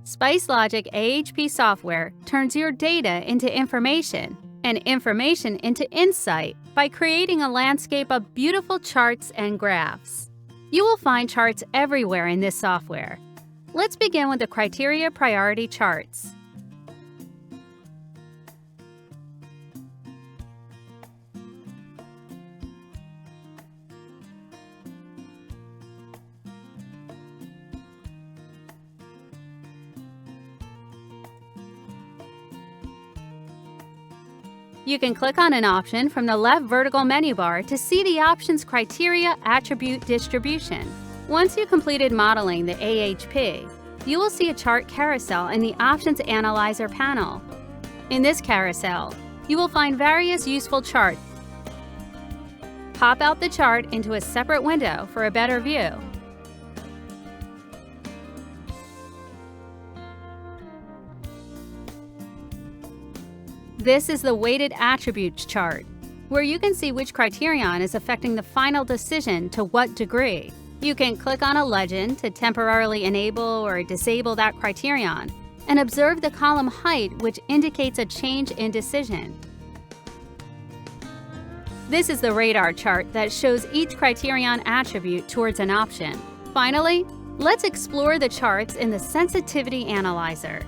SpiceLogic AHP software turns your data into information and information into insight by creating a landscape of beautiful charts and graphs. You will find charts everywhere in this software. Let's begin with the criteria priority charts. You can click on an option from the left vertical menu bar to see the option's criteria attribute distribution. Once you completed modeling the AHP, you will see a chart carousel in the Options Analyzer panel. In this carousel, you will find various useful charts. Pop out the chart into a separate window for a better view. This is the weighted attributes chart, where you can see which criterion is affecting the final decision to what degree. You can click on a legend to temporarily enable or disable that criterion, and observe the column height, which indicates a change in decision. This is the radar chart that shows each criterion attribute towards an option. Finally, let's explore the charts in the Sensitivity Analyzer.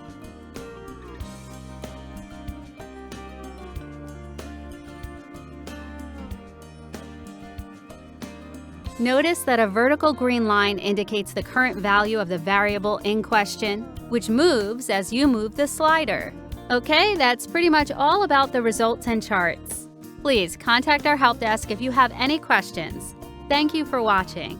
Notice that a vertical green line indicates the current value of the variable in question, which moves as you move the slider. Okay, that's pretty much all about the results and charts. Please contact our help desk if you have any questions. Thank you for watching.